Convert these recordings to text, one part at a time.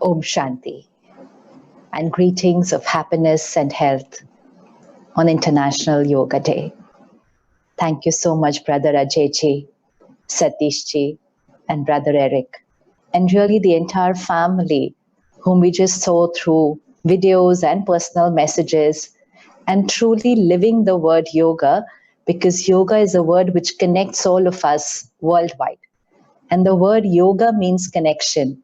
Om Shanti, and greetings of happiness and health on International Yoga Day. Thank you so much, Brother Ajayji, Satishji, and Brother Eric, and really the entire family whom we just saw through videos and personal messages, and truly living the word yoga, because yoga is a word which connects all of us worldwide. And the word yoga means connection.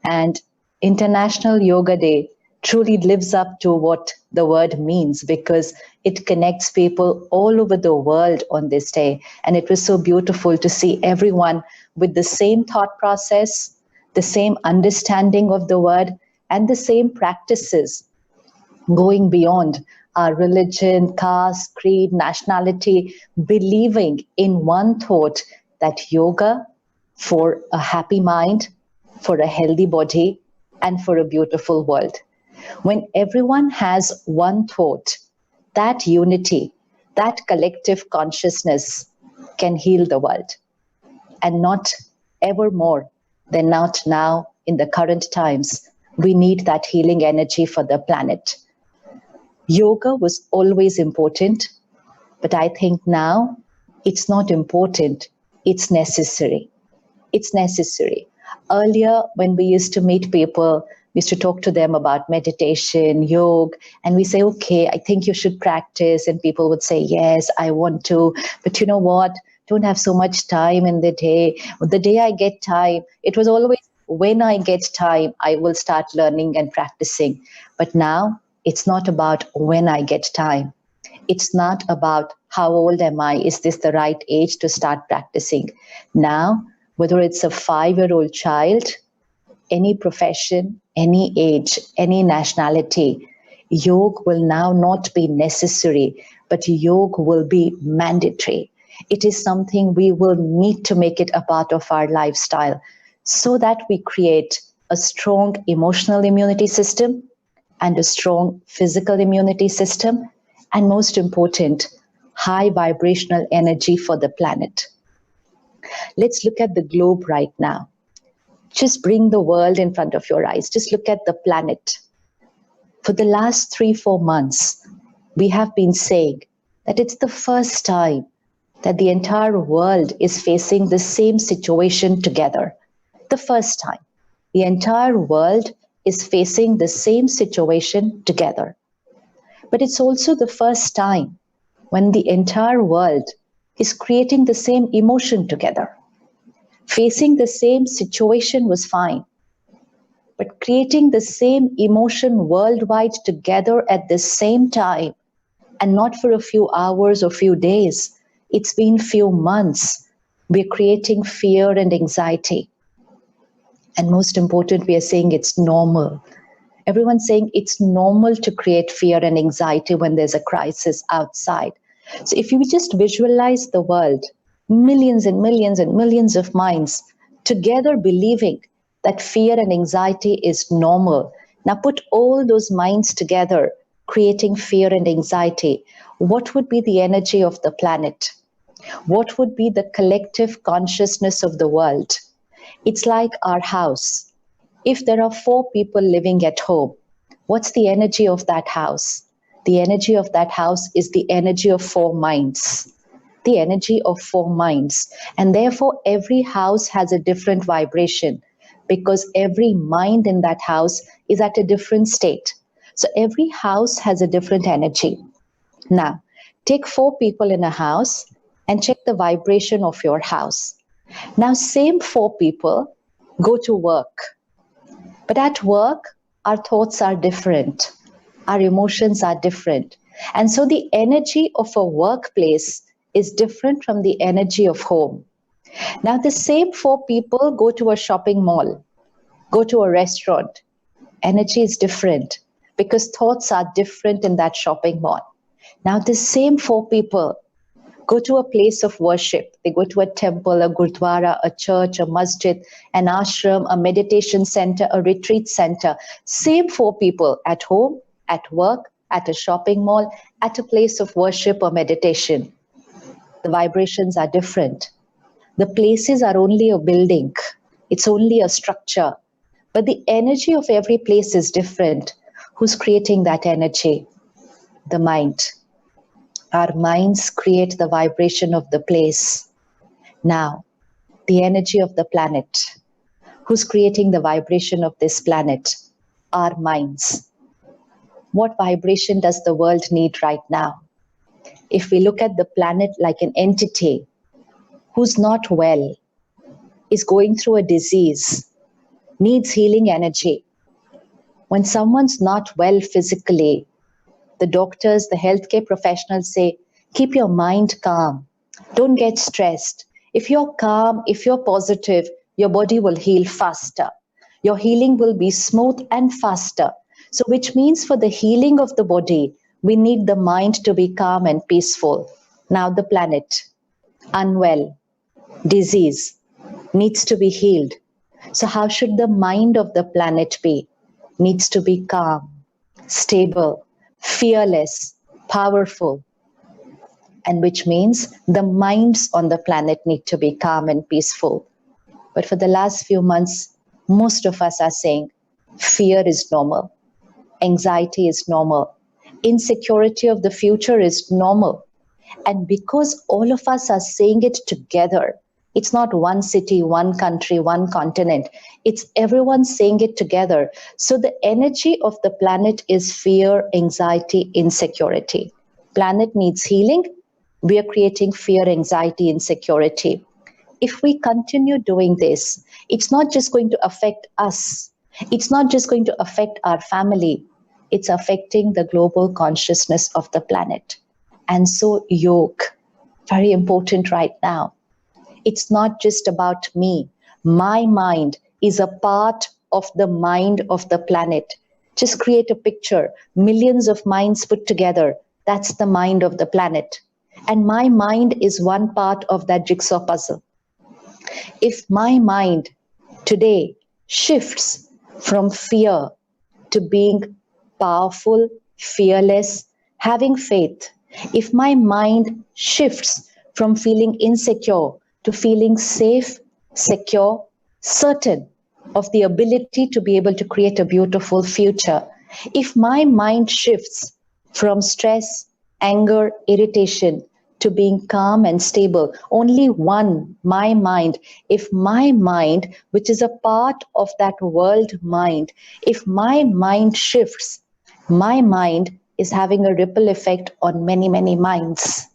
And International Yoga Day truly lives up to what the word means, because it connects people all over the world on this day. And it was so beautiful to see everyone with the same thought process, the same understanding of the word, and the same practices, going beyond our religion, caste, creed, nationality, believing in one thought, that yoga for a happy mind, for a healthy body, and for a beautiful world. When everyone has one thought, that unity, that collective consciousness can heal the world. And not ever more than not now in the current times, we need that healing energy for the planet. Yoga was always important, but I think now it's not important, it's necessary. It's necessary. Earlier, when we used to meet people, we used to talk to them about meditation, yoga, and we say, okay, I think you should practice. And people would say, yes, I want to. But you know what? Don't have so much time in the day. The day I get time, it was always when I get time, I will start learning and practicing. But now it's not about when I get time. It's not about how old am I? Is this the right age to start practicing? Now, whether it's a 5-year-old child, any profession, any age, any nationality, yoga will now not be necessary, but yoga will be mandatory. It is something we will need to make it a part of our lifestyle, so that we create a strong emotional immunity system and a strong physical immunity system, and most important, high vibrational energy for the planet. Let's look at the globe right now. Just bring the world in front of your eyes. Just look at the planet. For the last 3-4 months, we have been saying that it's the first time that the entire world is facing the same situation together. The first time. The entire world is facing the same situation together. But it's also the first time when the entire world is creating the same emotion together. Facing the same situation was fine, but creating the same emotion worldwide together at the same time, and not for a few hours or few days, it's been few months, we're creating fear and anxiety. And most important, we are saying it's normal. Everyone's saying it's normal to create fear and anxiety when there's a crisis outside. So if you just visualize the world, millions and millions and millions of minds together believing that fear and anxiety is normal. Now put all those minds together, creating fear and anxiety. What would be the energy of the planet? What would be the collective consciousness of the world? It's like our house. If there are 4 people living at home, what's the energy of that house? The energy of that house is the energy of 4 minds. The energy of 4 minds. And therefore, every house has a different vibration, because every mind in that house is at a different state. So every house has a different energy. Now, take 4 people in a house and check the vibration of your house. Now, same 4 people go to work. But at work, our thoughts are different. Our emotions are different. And so the energy of a workplace is different from the energy of home. Now, the same 4 people go to a shopping mall, go to a restaurant. Energy is different because thoughts are different in that shopping mall. Now, the same 4 people go to a place of worship. They go to a temple, a gurdwara, a church, a masjid, an ashram, a meditation center, a retreat center. Same 4 people at home, at work, at a shopping mall, at a place of worship or meditation. The vibrations are different. The places are only a building. It's only a structure. But the energy of every place is different. Who's creating that energy? The mind. Our minds create the vibration of the place. Now, the energy of the planet. Who's creating the vibration of this planet? Our minds. What vibration does the world need right now? If we look at the planet like an entity who's not well, is going through a disease, needs healing energy. When someone's not well physically, the doctors, the healthcare professionals say, keep your mind calm. Don't get stressed. If you're calm, if you're positive, your body will heal faster. Your healing will be smooth and faster. So, which means for the healing of the body, we need the mind to be calm and peaceful. Now, the planet, unwell, disease, needs to be healed. So, how should the mind of the planet be? Needs to be calm, stable, fearless, powerful. And which means the minds on the planet need to be calm and peaceful. But for the last few months, most of us are saying fear is normal, anxiety is normal, insecurity of the future is normal. And because all of us are saying it together, it's not one city, one country, one continent. It's everyone saying it together. So the energy of the planet is fear, anxiety, insecurity. Planet needs healing. We are creating fear, anxiety, insecurity. If we continue doing this, it's not just going to affect us. It's not just going to affect our family. It's affecting the global consciousness of the planet. And so yoga, very important right now. It's not just about me. My mind is a part of the mind of the planet. Just create a picture, millions of minds put together. That's the mind of the planet. And my mind is one part of that jigsaw puzzle. If my mind today shifts from fear to being powerful, fearless, having faith, if my mind shifts from feeling insecure to feeling safe, secure, certain of the ability to be able to create a beautiful future, if my mind shifts from stress, anger, irritation to being calm and stable, only one, my mind, if my mind, which is a part of that world mind, if my mind shifts, my mind is having a ripple effect on many, many minds.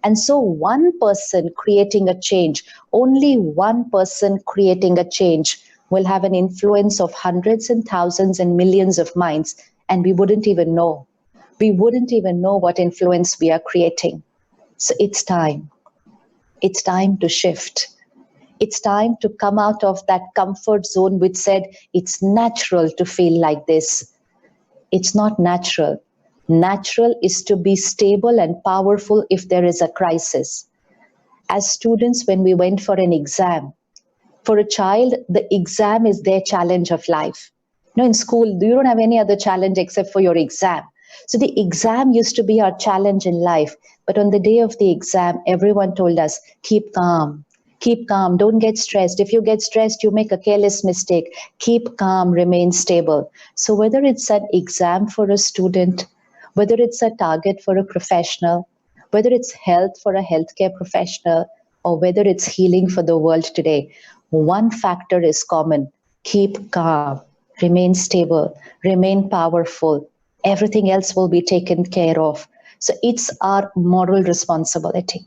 And so one person creating a change, only one person creating a change will have an influence of hundreds and thousands and millions of minds, and we wouldn't even know. We wouldn't even know what influence we are creating. So it's time. It's time to shift. It's time to come out of that comfort zone which said it's natural to feel like this. It's not natural. Natural is to be stable and powerful if there is a crisis. As students, when we went for an exam, for a child, the exam is their challenge of life. You know, in school, you don't have any other challenge except for your exam. So the exam used to be our challenge in life. But on the day of the exam, everyone told us, keep calm, don't get stressed. If you get stressed, you make a careless mistake. Keep calm, remain stable. So whether it's an exam for a student, whether it's a target for a professional, whether it's health for a healthcare professional, or whether it's healing for the world today, one factor is common. Keep calm, remain stable, remain powerful. Everything else will be taken care of. So it's our moral responsibility.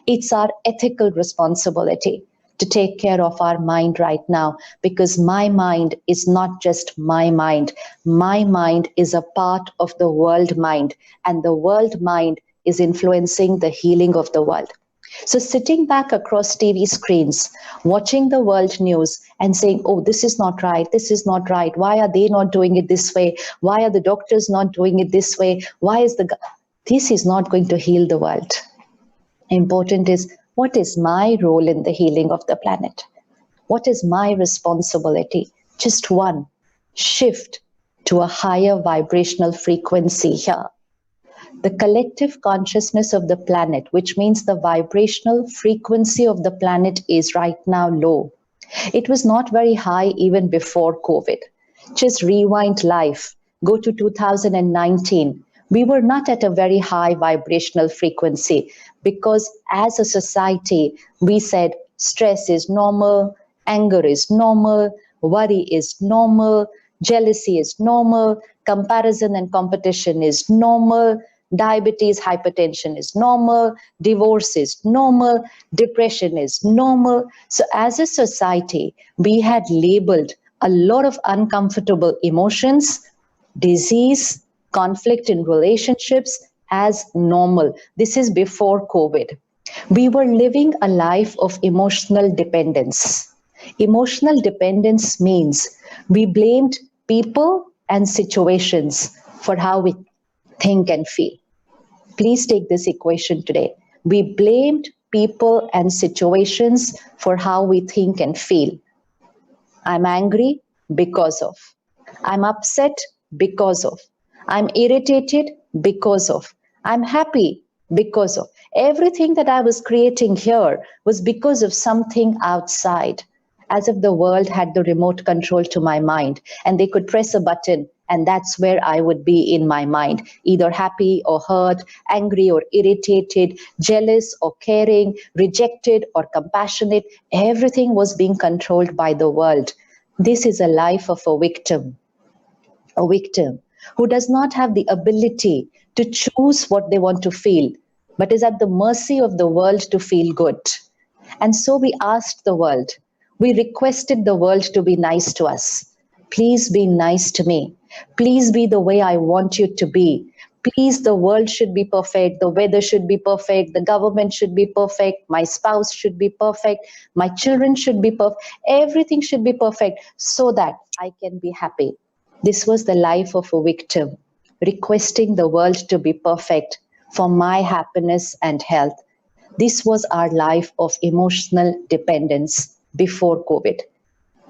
It's our ethical responsibility to take care of our mind right now, because my mind is not just my mind. My mind is a part of the world mind, and the world mind is influencing the healing of the world. So sitting back across TV screens, watching the world news and saying, oh, this is not right, this is not right. Why are they not doing it this way? Why are the doctors not doing it this way? Why is this is not going to heal the world. Important is, what is my role in the healing of the planet? What is my responsibility? Just one, shift to a higher vibrational frequency here. The collective consciousness of the planet, which means the vibrational frequency of the planet is right now low. It was not very high even before COVID. Just rewind life, go to 2019. We were not at a very high vibrational frequency because as a society, we said stress is normal, anger is normal, worry is normal, jealousy is normal, comparison and competition is normal, diabetes, hypertension is normal, divorce is normal, depression is normal. So, as a society, we had labeled a lot of uncomfortable emotions, disease, conflict in relationships as normal. This is before COVID. We were living a life of emotional dependence. Emotional dependence means we blamed people and situations for how we think and feel. Please take this equation today. We blamed people and situations for how we think and feel. I'm angry because of. I'm upset because of. I'm irritated because of. I'm happy because of. Everything that I was creating here was because of something outside, as if the world had the remote control to my mind and they could press a button and that's where I would be in my mind, either happy or hurt, angry or irritated, jealous or caring, rejected or compassionate. Everything was being controlled by the world. This is a life of a victim who does not have the ability to choose what they want to feel, but is at the mercy of the world to feel good. And so we asked the world, we requested the world to be nice to us. Please be nice to me. Please be the way I want you to be. Please, the world should be perfect. The weather should be perfect. The government should be perfect. My spouse should be perfect. My children should be perfect. Everything should be perfect so that I can be happy. This was the life of a victim, requesting the world to be perfect for my happiness and health. This was our life of emotional dependence before COVID.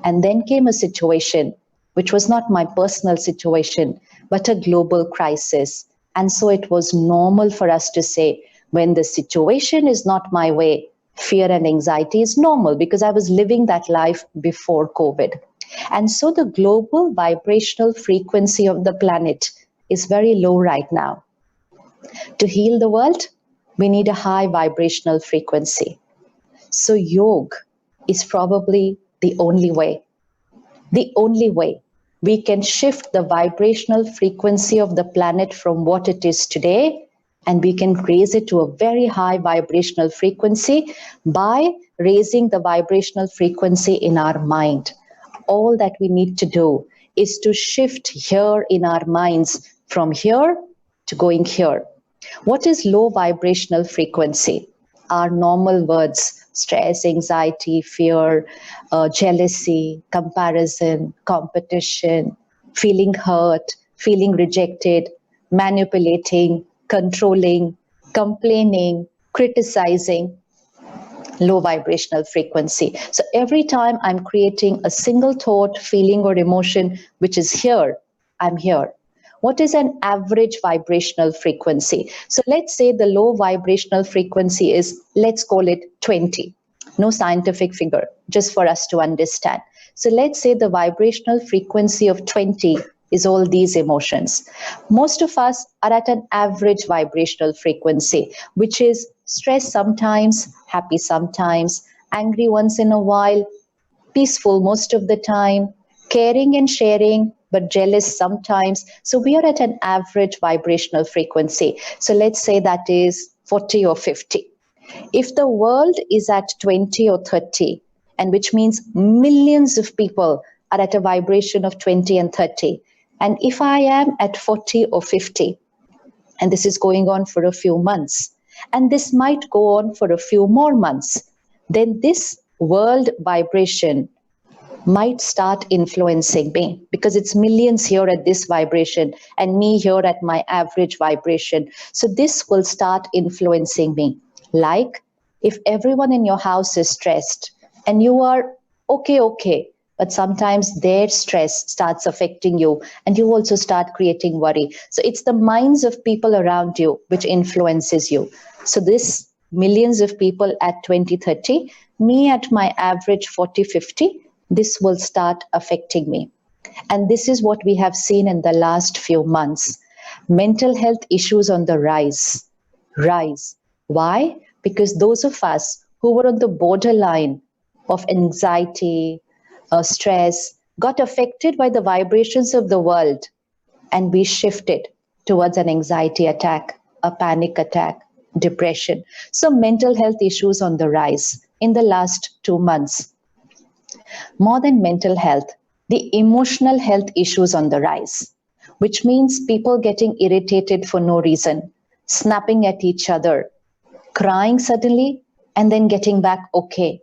And then came a situation which was not my personal situation, but a global crisis. And so it was normal for us to say, when the situation is not my way, fear and anxiety is normal because I was living that life before COVID. And so the global vibrational frequency of the planet is very low right now. To heal the world, we need a high vibrational frequency. So yoga is probably the only way we can shift the vibrational frequency of the planet from what it is today, and we can raise it to a very high vibrational frequency by raising the vibrational frequency in our mind. All that we need to do is to shift here in our minds from here to going here. What is low vibrational frequency? Our normal words: stress, anxiety, fear, jealousy, comparison, competition, feeling hurt, feeling rejected, manipulating, controlling, complaining, criticizing. Low vibrational frequency. So every time I'm creating a single thought, feeling, or emotion which is here, I'm here. What is an average vibrational frequency? So let's say the low vibrational frequency is, let's call it 20. No scientific figure, just for us to understand. So let's say the vibrational frequency of 20 is all these emotions. Most of us are at an average vibrational frequency, which is stress sometimes, happy sometimes, angry once in a while, peaceful most of the time, caring and sharing, but jealous sometimes. So we are at an average vibrational frequency. So let's say that is 40 or 50. If the world is at 20 or 30, and which means millions of people are at a vibration of 20 and 30, and if I am at 40 or 50, and this is going on for a few months, and this might go on for a few more months, then this world vibration might start influencing me because it's millions here at this vibration and me here at my average vibration. So this will start influencing me. Like if everyone in your house is stressed and you are okay, but sometimes their stress starts affecting you and you also start creating worry. So it's the minds of people around you which influences you. So this millions of people at 2030, me at my average 40-50, this will start affecting me. And this is what we have seen in the last few months. Mental health issues on the rise. Rise. Why? Because those of us who were on the borderline of anxiety, stress, got affected by the vibrations of the world, and we shifted towards an anxiety attack, a panic attack, depression. So, mental health issues on the rise in the last 2 months. More than mental health, the emotional health issues on the rise, which means people getting irritated for no reason, snapping at each other, crying suddenly, and then getting back okay,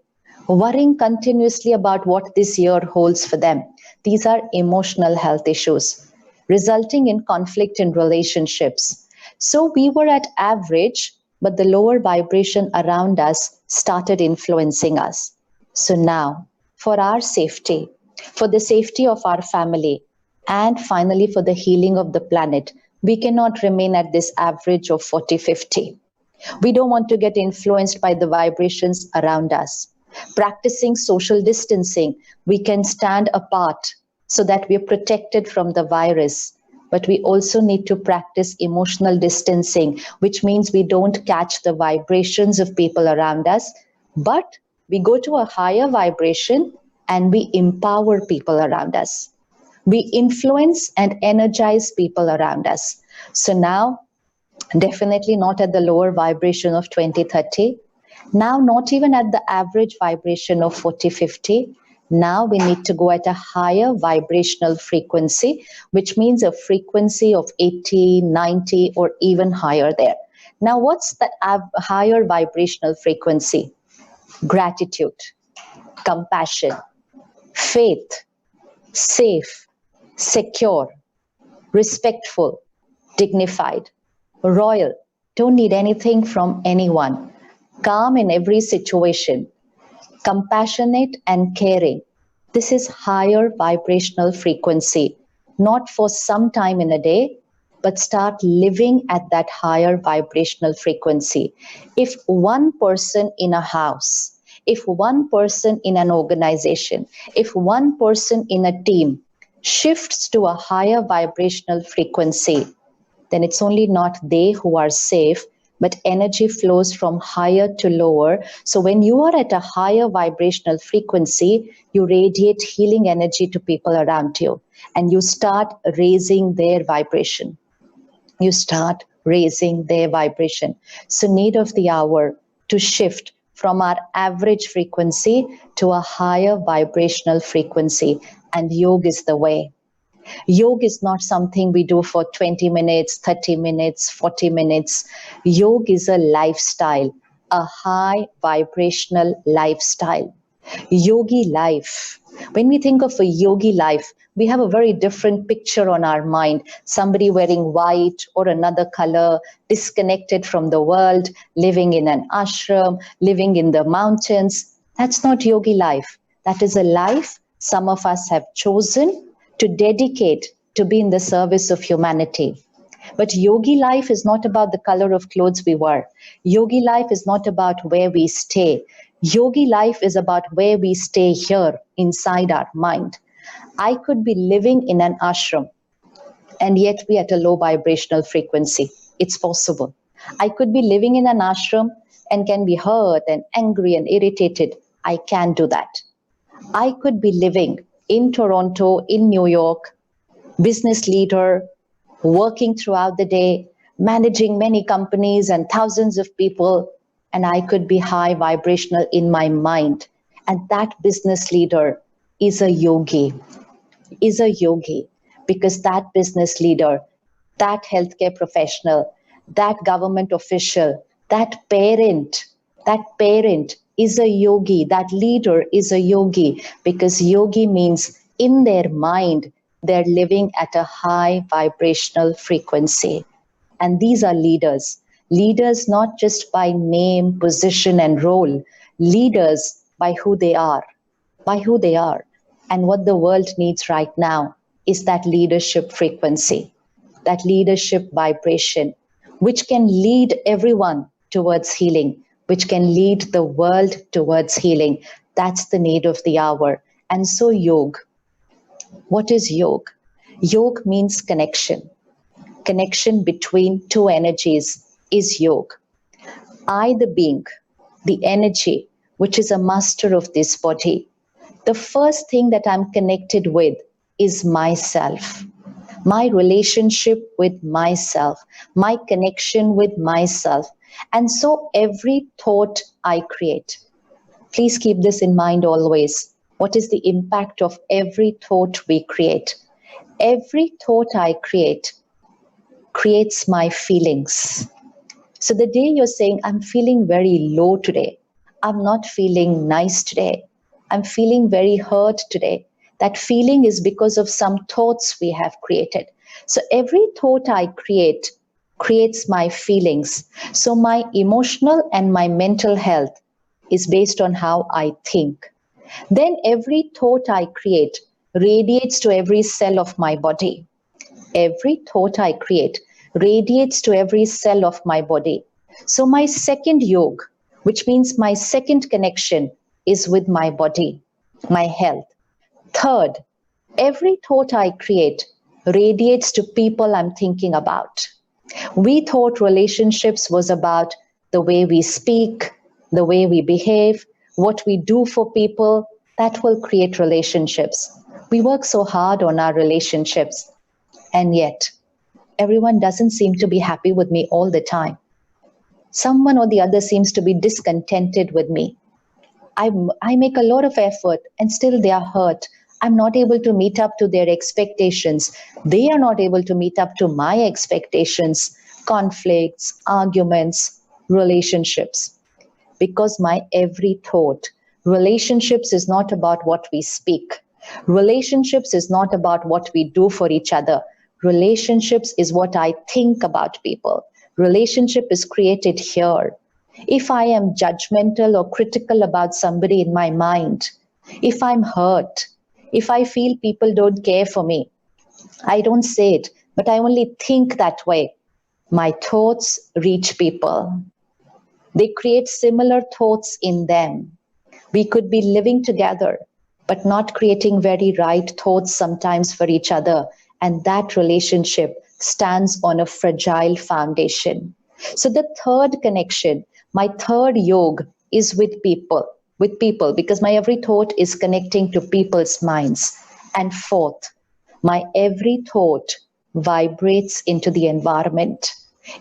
worrying continuously about what this year holds for them. These are emotional health issues, resulting in conflict in relationships. So we were at average, but the lower vibration around us started influencing us. So now, for our safety, for the safety of our family, and finally for the healing of the planet, we cannot remain at this average of 40-50. We don't want to get influenced by the vibrations around us. Practicing social distancing, we can stand apart so that we are protected from the virus. But we also need to practice emotional distancing, which means we don't catch the vibrations of people around us, but we go to a higher vibration and we empower people around us. We influence and energize people around us. So now, definitely not at the lower vibration of 20-30. Now, not even at the average vibration of 40-50. Now we need to go at a higher vibrational frequency, which means a frequency of 80, 90, or even higher there. Now, what's that higher vibrational frequency? Gratitude, compassion, faith, safe, secure, respectful, dignified, royal, don't need anything from anyone, calm in every situation, compassionate and caring. This is higher vibrational frequency, not for some time in a day, but start living at that higher vibrational frequency. If one person in a house, if one person in an organization, if one person in a team shifts to a higher vibrational frequency, then it's only not they who are safe, but energy flows from higher to lower. So when you are at a higher vibrational frequency, you radiate healing energy to people around you and you start raising their vibration. You start raising their vibration. So need of the hour to shift from our average frequency to a higher vibrational frequency, and yoga is the way. Yoga is not something we do for 20 minutes, 30 minutes, 40 minutes. Yoga is a lifestyle, a high vibrational lifestyle. Yogi life. When we think of a yogi life, we have a very different picture on our mind. Somebody wearing white or another color, disconnected from the world, living in an ashram, living in the mountains. That's not yogi life. That is a life some of us have chosen to dedicate to be in the service of humanity. But yogi life is not about the color of clothes we wear. Yogi life is not about where we stay. Yogi life is about where we stay here inside our mind. I could be living in an ashram and yet be at a low vibrational frequency. It's possible. I could be living in an ashram and can be hurt and angry and irritated. I can do that. I could be living in Toronto, in New York, business leader, working throughout the day, managing many companies and thousands of people, and I could be high vibrational in my mind. And that business leader is a yogi, because that business leader, that healthcare professional, that government official, that parent is a yogi, that leader is a yogi, because yogi means in their mind, they're living at a high vibrational frequency. And these are leaders. Leaders not just by name, position, and role, leaders by who they are, by who they are. And what the world needs right now is that leadership frequency, that leadership vibration, which can lead everyone towards healing, which can lead the world towards healing. That's the need of the hour. And so, yoga. What is yoga? Yoga means connection. Connection between two energies is yoga. I, the being, the energy, which is a master of this body, the first thing that I'm connected with is myself, my relationship with myself, my connection with myself. And so every thought I create, please keep this in mind always. What is the impact of every thought we create? Every thought I create creates my feelings. So the day you're saying, I'm feeling very low today, I'm not feeling nice today, I'm feeling very hurt today, that feeling is because of some thoughts we have created. So every thought I create creates my feelings. So my emotional and my mental health is based on how I think. Then every thought I create radiates to every cell of my body. Every thought I create radiates to every cell of my body. So my second yoga, which means my second connection, is with my body, my health. Third, every thought I create radiates to people I'm thinking about. We thought relationships was about the way we speak, the way we behave, what we do for people. That will create relationships. We work so hard on our relationships, and yet everyone doesn't seem to be happy with me all the time. Someone or the other seems to be discontented with me. I make a lot of effort and still they are hurt. I'm not able to meet up to their expectations. They are not able to meet up to my expectations. Conflicts, arguments, relationships. Because my every thought, relationships is not about what we speak. Relationships is not about what we do for each other. Relationships is what I think about people. Relationship is created here. If I am judgmental or critical about somebody in my mind, if I'm hurt, if I feel people don't care for me, I don't say it, but I only think that way. My thoughts reach people. They create similar thoughts in them. We could be living together, but not creating very right thoughts sometimes for each other. And that relationship stands on a fragile foundation. So the third connection, my third yoga is with people, because my every thought is connecting to people's minds. And fourth, my every thought vibrates into the environment,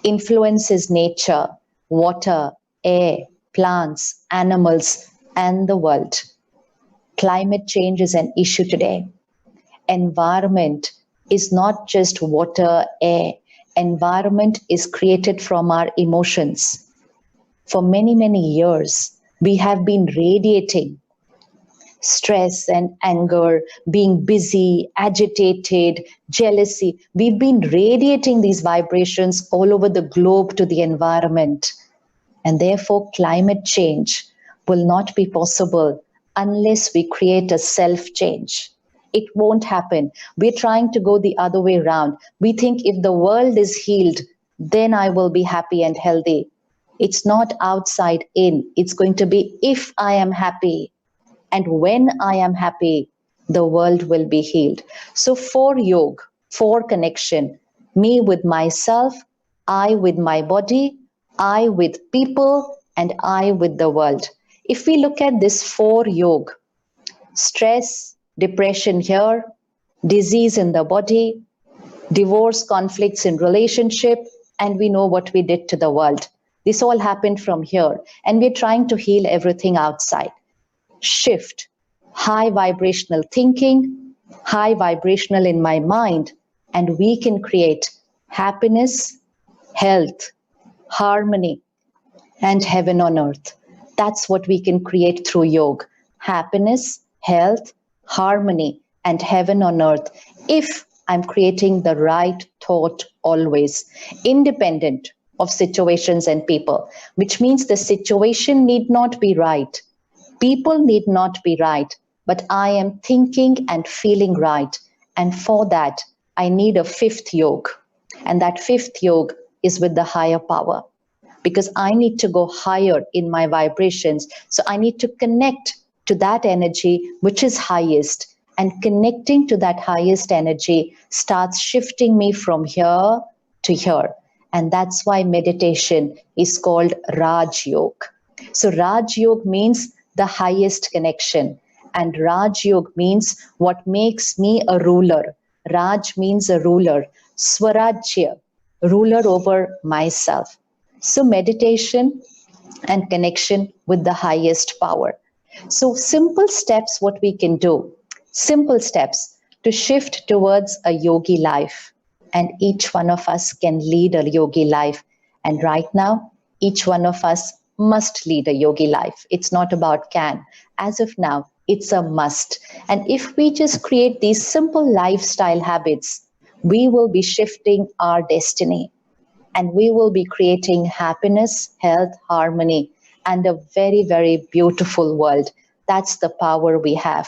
influences nature, water, air, plants, animals, and the world. Climate change is an issue today. Environment is not just water, air. Environment is created from our emotions. For many, many years, we have been radiating stress and anger, being busy, agitated, jealousy. We've been radiating these vibrations all over the globe to the environment. And therefore, climate change will not be possible unless we create a self change. It won't happen. We're trying to go the other way around. We think if the world is healed, then I will be happy and healthy. It's not outside in. It's going to be if I am happy. And when I am happy, the world will be healed. So for yoga, for connection, me with myself, I with my body, I with people, and I with the world. If we look at this four yoga, stress, depression here, disease in the body, divorce, conflicts in relationship, and we know what we did to the world. This all happened from here, and we're trying to heal everything outside. Shift, high vibrational thinking, high vibrational in my mind, and we can create happiness, health, harmony, and heaven on earth. That's what we can create through yoga. Happiness, health, harmony, and heaven on earth. If I'm creating the right thought always, independent of situations and people, which means the situation need not be right. People need not be right, but I am thinking and feeling right. And for that, I need a fifth yoga. And that fifth yoga is with the higher power. because I need to go higher in my vibrations. So I need to connect to that energy which is highest. And connecting to that highest energy starts shifting me from here to here. And that's why meditation is called Raj Yoga. So Raj Yoga means the highest connection. And Raj Yoga means what makes me a ruler. Raj means a ruler. Swarajya, ruler over myself. So meditation and connection with the highest power. So simple steps, what we can do, simple steps to shift towards a yogi life. And each one of us can lead a yogi life. And right now, each one of us must lead a yogi life. It's not about can. As of now, it's a must. And if we just create these simple lifestyle habits, we will be shifting our destiny, and we will be creating happiness, health, harmony, and a very, very beautiful world. That's the power we have.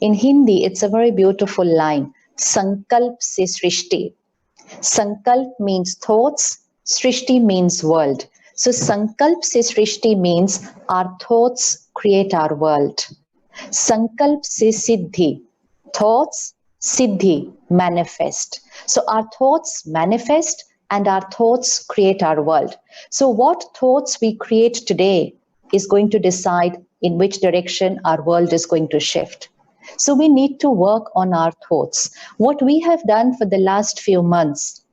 In Hindi, it's a very beautiful line. Sankalp se srishti. Sankalp means thoughts, srishti means world. So Sankalp se srishti means our thoughts create our world. Sankalp se siddhi. Thoughts, siddhi, manifest. So our thoughts manifest and our thoughts create our world. So what thoughts we create today is going to decide in which direction our world is going to shift. So we need to work on our thoughts. What we have done for the last few months,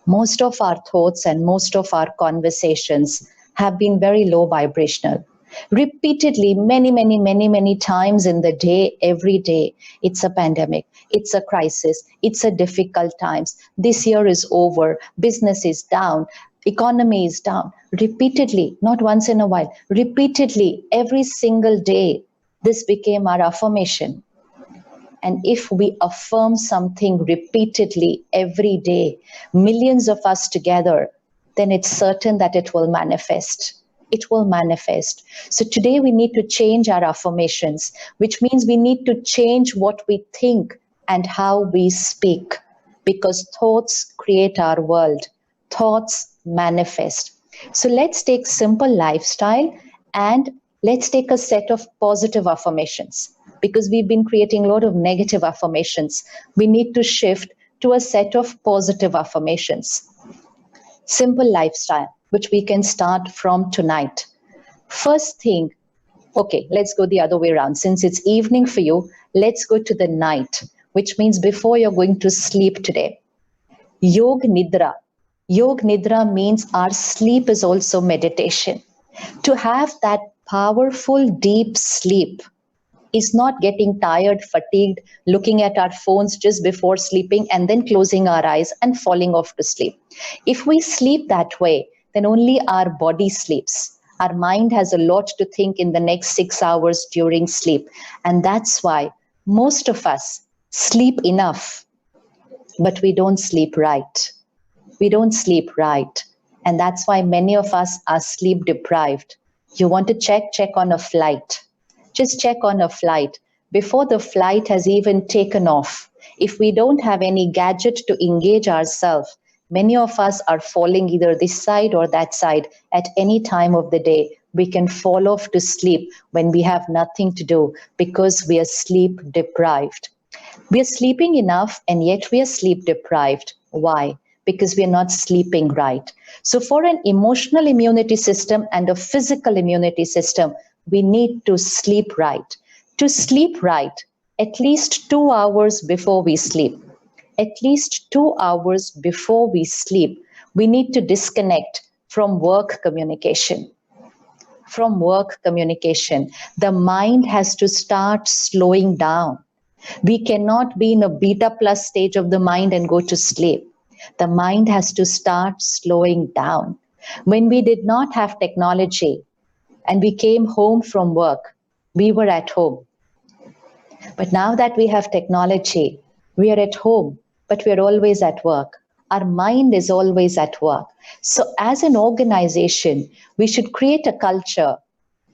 most of our thoughts and most of our conversations have been very low vibrational. Repeatedly, many times in the day, every day, it's a pandemic, it's a crisis, it's a difficult times. This year is over, business is down, economy is down. Repeatedly, not once in a while, repeatedly, every single day, this became our affirmation. And if we affirm something repeatedly every day, millions of us together, then it's certain that it will manifest. It will manifest. So today we need to change our affirmations, which means we need to change what we think and how we speak, because thoughts create our world. Thoughts manifest. So let's take simple lifestyle and let's take a set of positive affirmations, because we've been creating a lot of negative affirmations. We need to shift to a set of positive affirmations. Simple lifestyle, which we can start from tonight. First thing, okay, let's go the other way around. Since it's evening for you, let's go to the night, which means before you're going to sleep today. Yog Nidra. Yog Nidra means our sleep is also meditation. To have that powerful, deep sleep is not getting tired, fatigued, looking at our phones just before sleeping and then closing our eyes and falling off to sleep. If we sleep that way, then only our body sleeps. Our mind has a lot to think in the next 6 hours during sleep. And that's why most of us sleep enough, but we don't sleep right. We don't sleep right. And that's why many of us are sleep deprived. You want to check on a flight. Just check on a flight. Before the flight has even taken off, if we don't have any gadget to engage ourselves, many of us are falling either this side or that side at any time of the day. We can fall off to sleep when we have nothing to do because we are sleep deprived. We are sleeping enough and yet we are sleep deprived. Why? Because we are not sleeping right. So for an emotional immunity system and a physical immunity system, we need to sleep right. To sleep right, at least 2 hours before we sleep. At least 2 hours before we sleep, we need to disconnect from work communication. From work communication, the mind has to start slowing down. We cannot be in a beta plus stage of the mind and go to sleep. The mind has to start slowing down. When we did not have technology and we came home from work, we were at home. But now that we have technology, we are at home, but we are always at work. Our mind is always at work. So as an organization, we should create a culture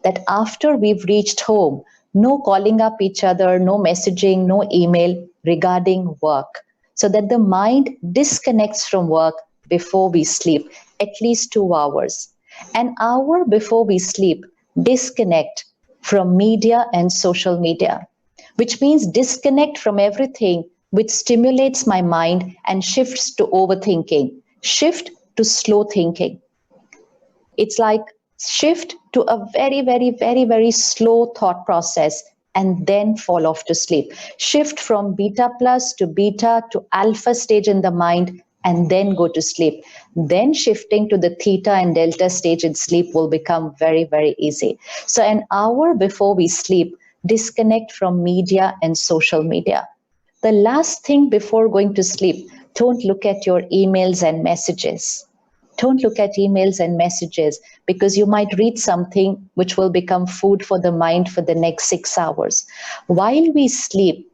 that after we've reached home, no calling up each other, no messaging, no email regarding work, so that the mind disconnects from work before we sleep, at least 2 hours. An hour before we sleep, disconnect from media and social media, which means disconnect from everything which stimulates my mind and shifts to overthinking, shift to slow thinking. It's like shift to a very, very, very, very slow thought process and then fall off to sleep. Shift from beta plus to beta to alpha stage in the mind and then go to sleep. Then shifting to the theta and delta stage in sleep will become very, very easy. So, an hour before we sleep, disconnect from media and social media. The last thing before going to sleep, don't look at your emails and messages. Don't look at emails and messages because you might read something which will become food for the mind for the next 6 hours. While we sleep,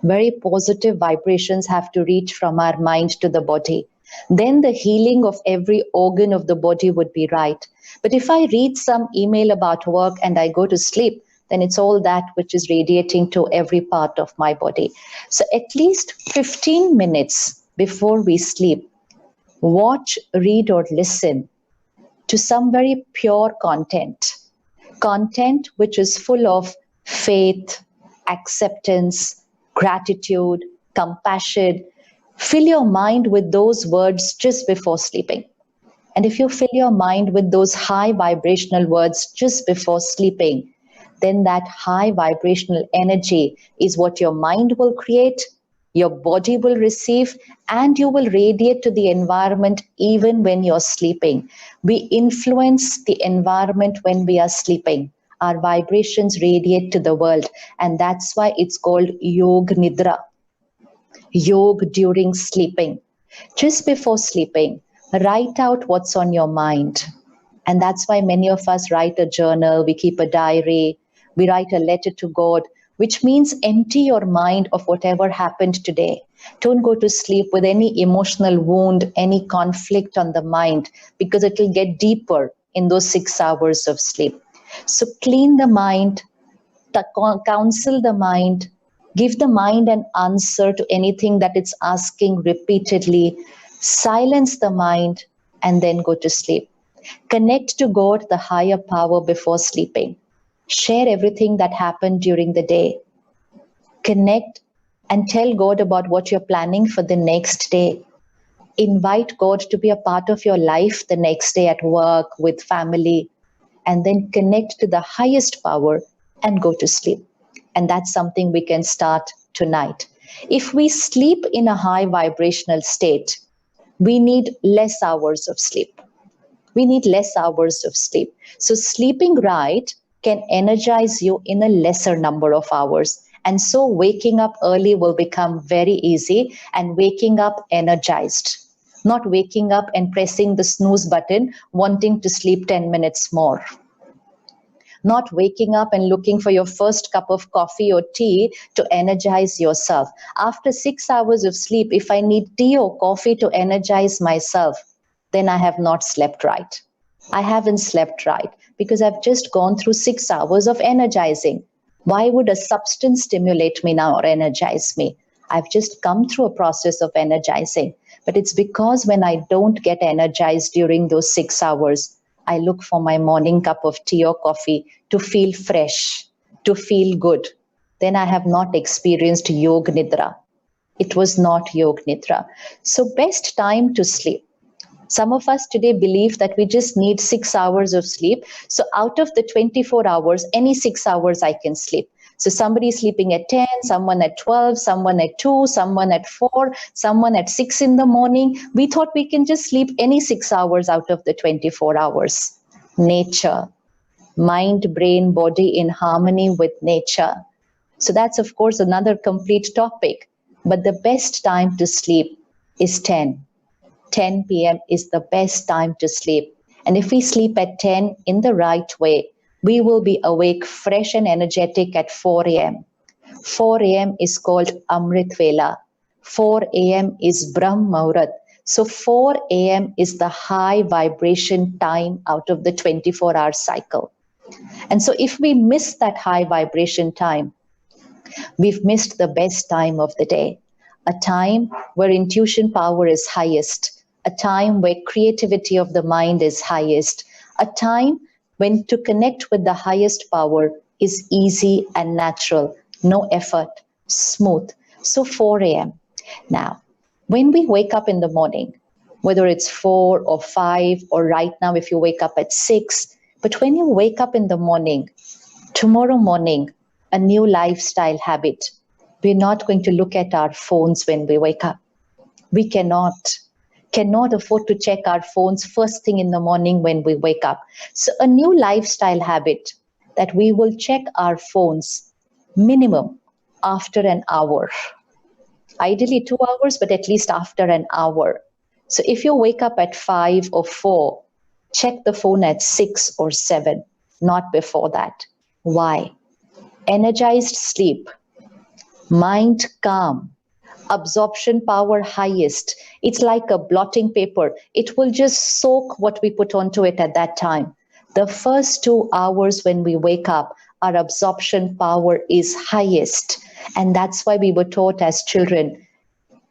very positive vibrations have to reach from our mind to the body. Then the healing of every organ of the body would be right. But if I read some email about work and I go to sleep, then it's all that which is radiating to every part of my body. So at least 15 minutes before we sleep, watch, read, or listen to some very pure content. Content which is full of faith, acceptance, gratitude, compassion. Fill your mind with those words just before sleeping. And if you fill your mind with those high vibrational words just before sleeping, then that high vibrational energy is what your mind will create, your body will receive, and you will radiate to the environment even when you're sleeping. We influence the environment when we are sleeping. Our vibrations radiate to the world, and that's why it's called Yog Nidra, yoga during sleeping. Just before sleeping, write out what's on your mind. And that's why many of us write a journal, we keep a diary, we write a letter to God, which means empty your mind of whatever happened today. Don't go to sleep with any emotional wound, any conflict on the mind, because it will get deeper in those 6 hours of sleep. So clean the mind, counsel the mind, give the mind an answer to anything that it's asking repeatedly, silence the mind, and then go to sleep. Connect to God, the higher power, before sleeping. Share everything that happened during the day. Connect and tell God about what you're planning for the next day. Invite God to be a part of your life the next day at work, with family, and then connect to the highest power and go to sleep. And that's something we can start tonight. If we sleep in a high vibrational state, we need less hours of sleep. We need less hours of sleep. So sleeping right can energize you in a lesser number of hours. And so waking up early will become very easy, and waking up energized. Not waking up and pressing the snooze button, wanting to sleep 10 minutes more. Not waking up and looking for your first cup of coffee or tea to energize yourself. After 6 hours of sleep, if I need tea or coffee to energize myself, then I have not slept right. I haven't slept right because I've just gone through 6 hours of energizing. Why would a substance stimulate me now or energize me? I've just come through a process of energizing. But it's because when I don't get energized during those 6 hours, I look for my morning cup of tea or coffee to feel fresh, to feel good. Then I have not experienced Yog Nidra. It was not Yog Nidra. So best time to sleep. Some of us today believe that we just need 6 hours of sleep. So out of the 24 hours, any 6 hours I can sleep. So somebody is sleeping at 10, someone at 12, someone at 2, someone at 4, someone at 6 in the morning. We thought we can just sleep any 6 hours out of the 24 hours. Nature, mind, brain, body in harmony with nature. So that's, of course, another complete topic. But the best time to sleep is 10. 10 p.m. is the best time to sleep. And if we sleep at 10 in the right way, we will be awake, fresh and energetic at 4 a.m. 4 a.m. is called Amrit Vela. 4 a.m. is Brahm Muhurat. So 4 a.m. is the high vibration time out of the 24-hour cycle. And so if we miss that high vibration time, we've missed the best time of the day, a time where intuition power is highest, a time where creativity of the mind is highest, A time when to connect with the highest power is easy and natural, no effort, smooth. So 4 a.m. Now, when we wake up in the morning, whether it's 4 or 5, or right now if you wake up at 6, but when you wake up in the morning, tomorrow morning, a new lifestyle habit. We're not going to look at our phones when we wake up. We cannot afford to check our phones first thing in the morning when we wake up. So a new lifestyle habit that we will check our phones minimum after an hour. Ideally 2 hours, but at least after an hour. So if you wake up at 5 or 4, check the phone at 6 or 7, not before that. Why? Energized sleep, mind calm, absorption power highest. It's like a blotting paper. It will just soak what we put onto it at that time. The first 2 hours when we wake up, our absorption power is highest. And that's why we were taught as children,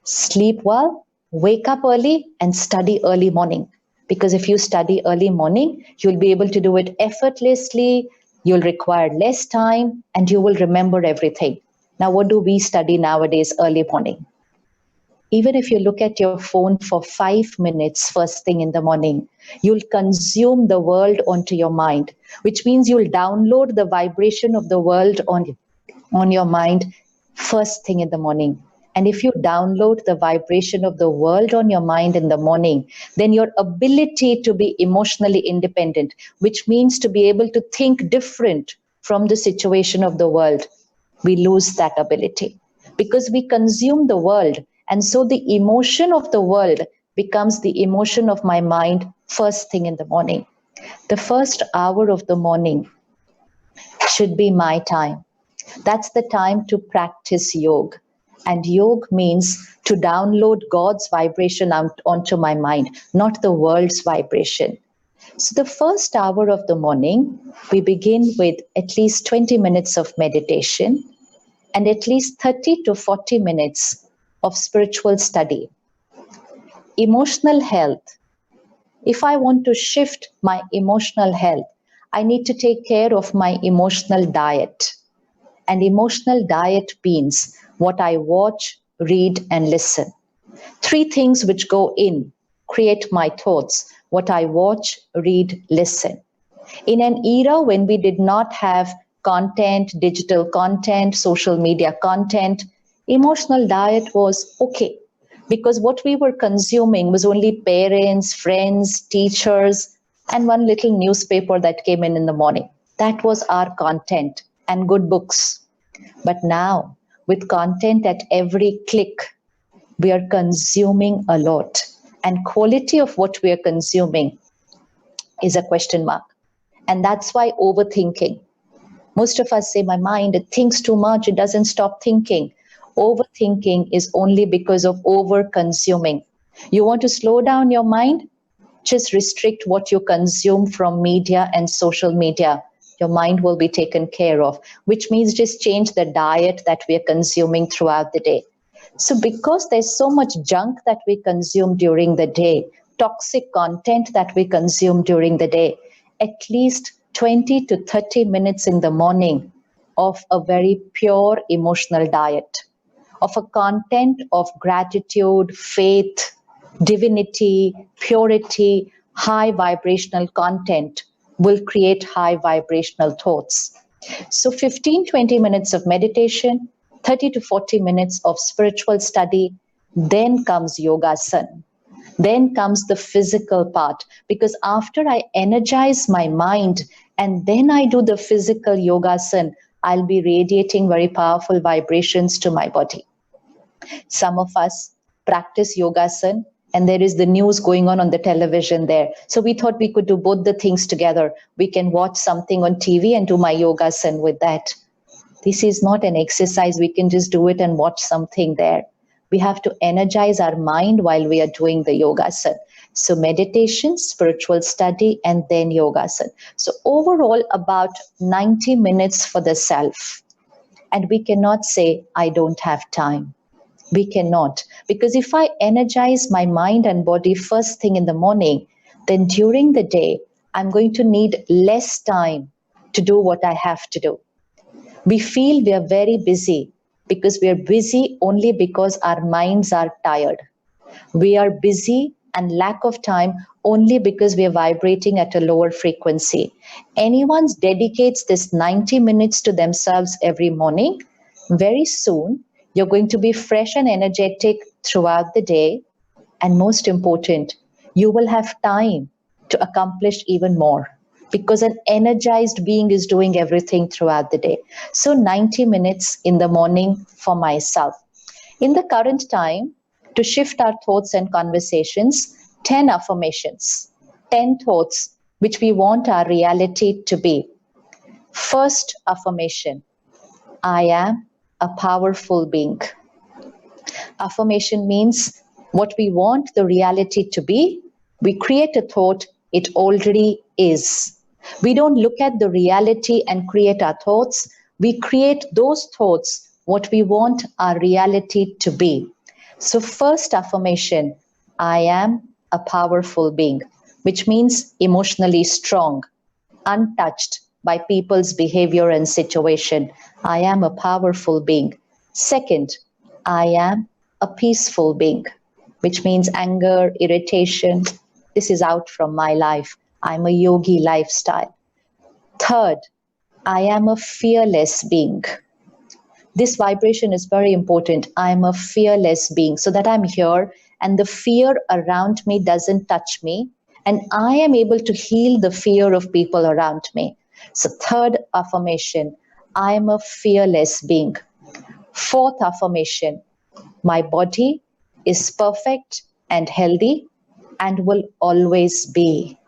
sleep well, wake up early, and study early morning. Because if you study early morning, you'll be able to do it effortlessly, you'll require less time, and you will remember everything. Now, what do we study nowadays early morning? Even if you look at your phone for 5 minutes first thing in the morning, you'll consume the world onto your mind, which means you'll download the vibration of the world on your mind first thing in the morning. And if you download the vibration of the world on your mind in the morning, then your ability to be emotionally independent, which means to be able to think different from the situation of the world, we lose that ability because we consume the world. And so the emotion of the world becomes the emotion of my mind first thing in the morning. The first hour of the morning should be my time. That's the time to practice yoga. And yoga means to download God's vibration onto my mind, not the world's vibration. So the first hour of the morning, we begin with at least 20 minutes of meditation and at least 30 to 40 minutes of spiritual study. Emotional health. If I want to shift my emotional health, I need to take care of my emotional diet. And emotional diet means what I watch, read, and listen. 3 things which go in create my thoughts: what I watch, read, listen. In an era when we did not have content, digital content, social media content, emotional diet was okay. Because what we were consuming was only parents, friends, teachers, and one little newspaper that came in the morning. That was our content, and good books. But now, with content at every click, we are consuming a lot. And quality of what we are consuming is a question mark. And that's why overthinking. Most of us say, my mind, it thinks too much, it doesn't stop thinking. Overthinking is only because of over consuming. You want to slow down your mind? Just restrict what you consume from media and social media. Your mind will be taken care of, which means just change the diet that we are consuming throughout the day. So because there's so much junk that we consume during the day, toxic content that we consume during the day, at least 20 to 30 minutes in the morning of a very pure emotional diet, of a content of gratitude, faith, divinity, purity, high vibrational content will create high vibrational thoughts. So 15-20 minutes of meditation, 30 to 40 minutes of spiritual study, then comes yogasana. Then comes the physical part, because after I energize my mind and then I do the physical yogasana, I'll be radiating very powerful vibrations to my body. Some of us practice yogasana and there is the news going on the television there. So we thought we could do both the things together. We can watch something on TV and do my yogasana with that. This is not an exercise. We can just do it and watch something there. We have to energize our mind while we are doing the yogasana. So meditation, spiritual study, and then yogasana. So overall, about 90 minutes for the self. And we cannot say, I don't have time. We cannot. Because if I energize my mind and body first thing in the morning, then during the day, I'm going to need less time to do what I have to do. We feel we are very busy because we are busy only because our minds are tired. We are busy and lack of time only because we are vibrating at a lower frequency. Anyone dedicates this 90 minutes to themselves every morning, very soon you're going to be fresh and energetic throughout the day. And most important, you will have time to accomplish even more because an energized being is doing everything throughout the day. So 90 minutes in the morning for myself. In the current time, to shift our thoughts and conversations, 10 affirmations, 10 thoughts which we want our reality to be. First affirmation, I am a powerful being. Affirmation means what we want the reality to be, we create a thought, it already is. We don't look at the reality and create our thoughts, we create those thoughts, what we want our reality to be. So, first affirmation, I am a powerful being, which means emotionally strong, untouched by people's behavior and situation. I am a powerful being. Second, I am a peaceful being, which means anger, irritation. This is out from my life. I'm a yogi lifestyle. Third, I am a fearless being. This vibration is very important. I'm a fearless being so that I'm here and the fear around me doesn't touch me. And I am able to heal the fear of people around me. So, third affirmation, I'm a fearless being. Fourth affirmation, my body is perfect and healthy and will always be.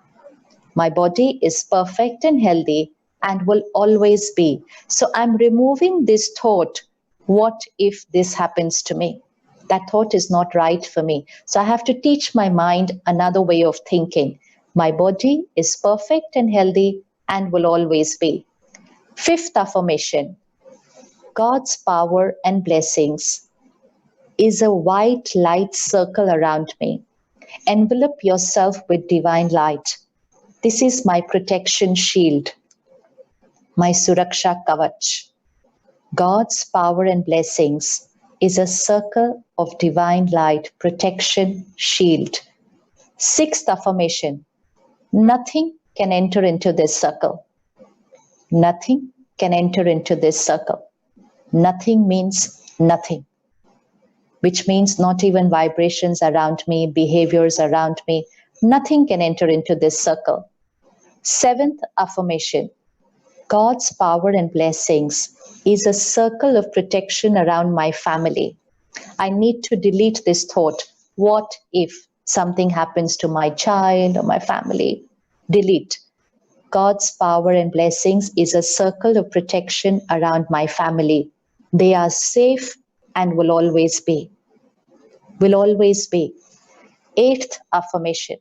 My body is perfect and healthy and will always be. So I'm removing this thought, what if this happens to me? That thought is not right for me. So I have to teach my mind another way of thinking. My body is perfect and healthy and will always be. Fifth affirmation, God's power and blessings is a white light circle around me. Envelop yourself with divine light. This is my protection shield, my Suraksha Kavach. God's power and blessings is a circle of divine light, protection, shield. Sixth affirmation, nothing can enter into this circle. Nothing can enter into this circle. Nothing means nothing, which means not even vibrations around me, behaviors around me. Nothing can enter into this circle. Seventh affirmation, God's power and blessings is a circle of protection around my family. I need to delete this thought. What if something happens to my child or my family? Delete. God's power and blessings is a circle of protection around my family. They are safe and will always be. Will always be. Eighth affirmation,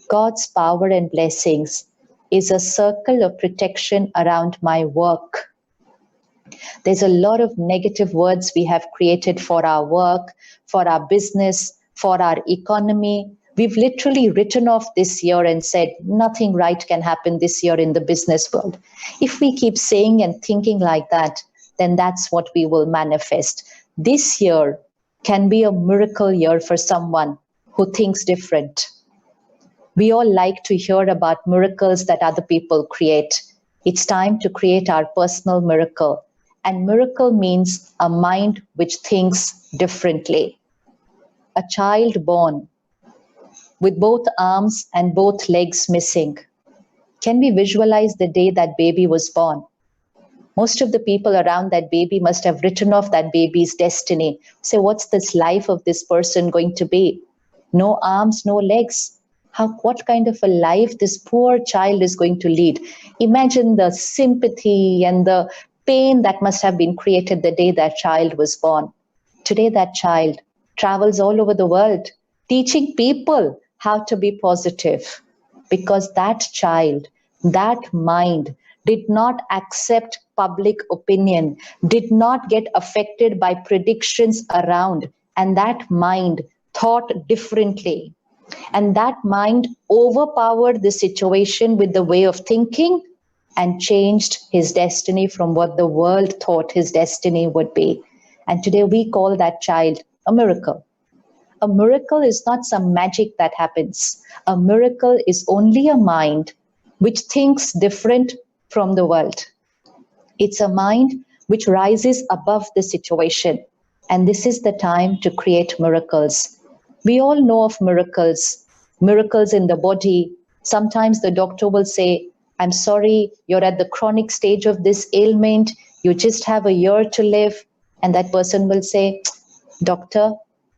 God's power and blessings is a circle of protection around my work. There's a lot of negative words we have created for our work, for our business, for our economy. We've literally written off this year and said nothing right can happen this year in the business world. If we keep saying and thinking like that, then that's what we will manifest. This year can be a miracle year for someone who thinks different. We all like to hear about miracles that other people create. It's time to create our personal miracle. And miracle means a mind which thinks differently. A child born with both arms and both legs missing. Can we visualize the day that baby was born? Most of the people around that baby must have written off that baby's destiny. Say, what's this life of this person going to be? No arms, no legs. What kind of a life this poor child is going to lead? Imagine the sympathy and the pain that must have been created the day that child was born. Today, that child travels all over the world, teaching people how to be positive because that child, that mind did not accept public opinion, did not get affected by predictions around, and that mind thought differently. And that mind overpowered the situation with the way of thinking and changed his destiny from what the world thought his destiny would be. And today we call that child a miracle. A miracle is not some magic that happens. A miracle is only a mind which thinks different from the world. It's a mind which rises above the situation. And this is the time to create miracles. We all know of miracles, miracles in the body. Sometimes the doctor will say, I'm sorry, you're at the chronic stage of this ailment. You just have a year to live. And that person will say, Doctor,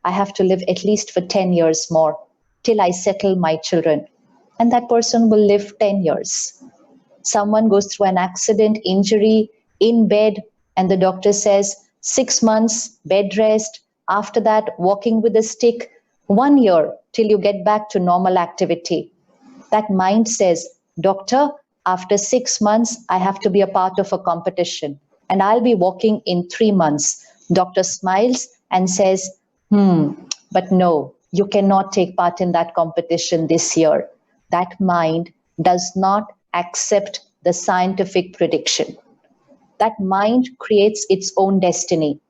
I have to live at least for 10 years more till I settle my children. And that person will live 10 years. Someone goes through an accident, injury in bed, and the doctor says 6 months bed rest. After that, walking with a stick, 1 year till you get back to normal activity. That mind says, Doctor, after 6 months, I have to be a part of a competition and I'll be walking in 3 months. Doctor smiles and says, but no, you cannot take part in that competition this year. That mind does not accept the scientific prediction. That mind creates its own destiny.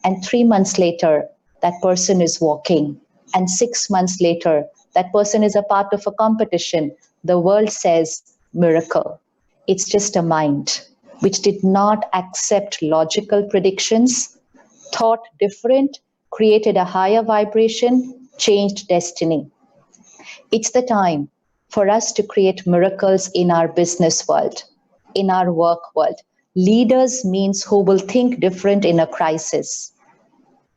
And 3 months later, that person is walking. And 6 months later, that person is a part of a competition. The world says miracle. It's just a mind which did not accept logical predictions, thought different, created a higher vibration, changed destiny. It's the time for us to create miracles in our business world, in our work world. Leaders means who will think different in a crisis.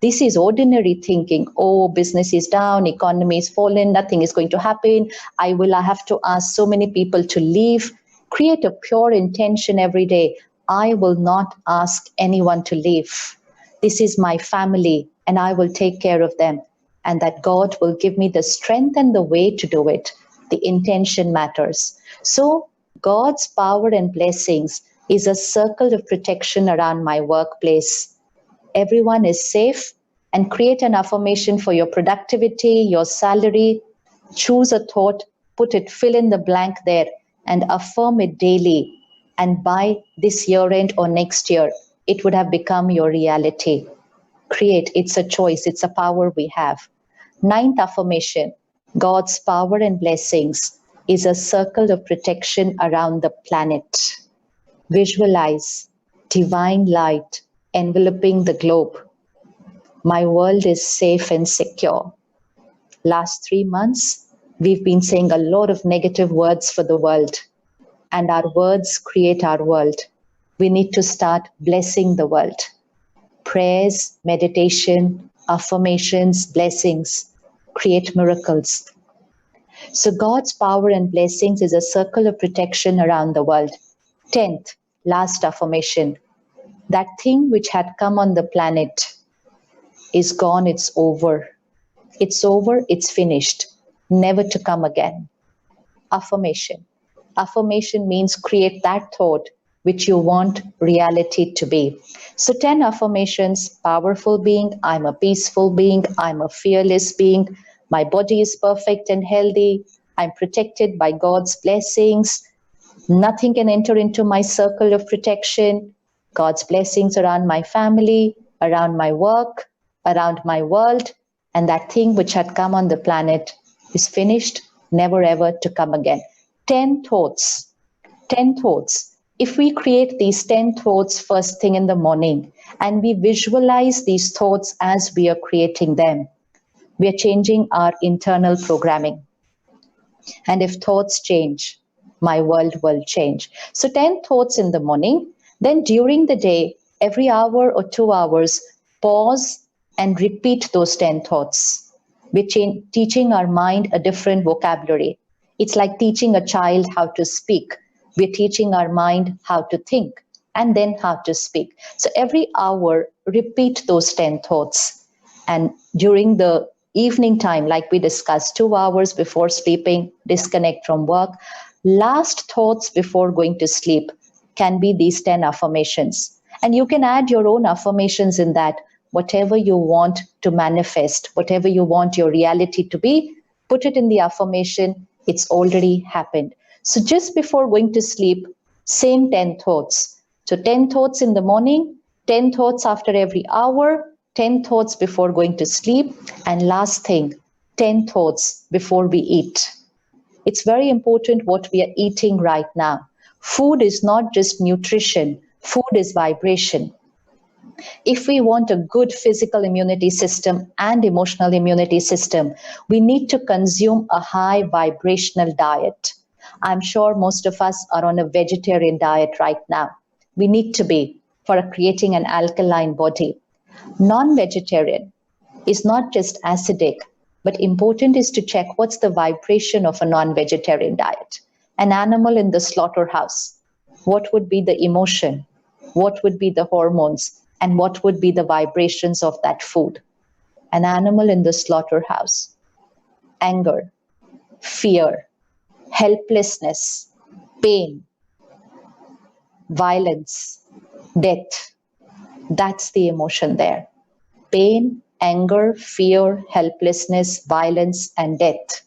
This is ordinary thinking. Oh, business is down, economy is fallen, nothing is going to happen. I have to ask so many people to leave. Create a pure intention every day. I will not ask anyone to leave. This is my family and I will take care of them. And that God will give me the strength and the way to do it. The intention matters. So God's power and blessings is a circle of protection around my workplace. Everyone is safe, and create an affirmation for your productivity, your salary. Choose a thought, fill in the blank there, and affirm it daily. And by this year end or next year, it would have become your reality. Create, it's a choice, it's a power we have. Ninth affirmation, God's power and blessings is a circle of protection around the planet. Visualize divine light enveloping the globe. My world is safe and secure. Last 3 months, we've been saying a lot of negative words for the world, and our words create our world. We need to start blessing the world. Prayers, meditation, affirmations, blessings create miracles. So God's power and blessings is a circle of protection around the world. 10th, last affirmation. That thing which had come on the planet is gone, it's over. It's over, it's finished, never to come again. Affirmation. Affirmation means create that thought which you want reality to be. So 10 affirmations: powerful being, I'm a peaceful being, I'm a fearless being, my body is perfect and healthy, I'm protected by God's blessings, nothing can enter into my circle of protection, God's blessings around my family, around my work, around my world, and that thing which had come on the planet is finished, never ever to come again. 10 thoughts. 10 thoughts. If we create these 10 thoughts first thing in the morning and we visualize these thoughts as we are creating them, we are changing our internal programming. And if thoughts change, my world will change. So 10 thoughts in the morning. Then during the day, every hour or 2 hours, pause and repeat those 10 thoughts. We're teaching our mind a different vocabulary. It's like teaching a child how to speak. We're teaching our mind how to think and then how to speak. So every hour, repeat those 10 thoughts. And during the evening time, like we discussed, 2 hours before sleeping, disconnect from work. Last thoughts before going to sleep can be these 10 affirmations. And you can add your own affirmations in that. Whatever you want to manifest, whatever you want your reality to be, put it in the affirmation, it's already happened. So just before going to sleep, same 10 thoughts. So 10 thoughts in the morning, 10 thoughts after every hour, 10 thoughts before going to sleep, and last thing, 10 thoughts before we eat. It's very important what we are eating right now. Food is not just nutrition, food is vibration. If we want a good physical immunity system and emotional immunity system, we need to consume a high vibrational diet. I'm sure most of us are on a vegetarian diet right now. We need to be for creating an alkaline body. Non-vegetarian is not just acidic, but important is to check what's the vibration of a non-vegetarian diet. An animal in the slaughterhouse, what would be the emotion? What would be the hormones? And what would be the vibrations of that food? An animal in the slaughterhouse, anger, fear, helplessness, pain, violence, death. That's the emotion there. Pain, anger, fear, helplessness, violence, and death.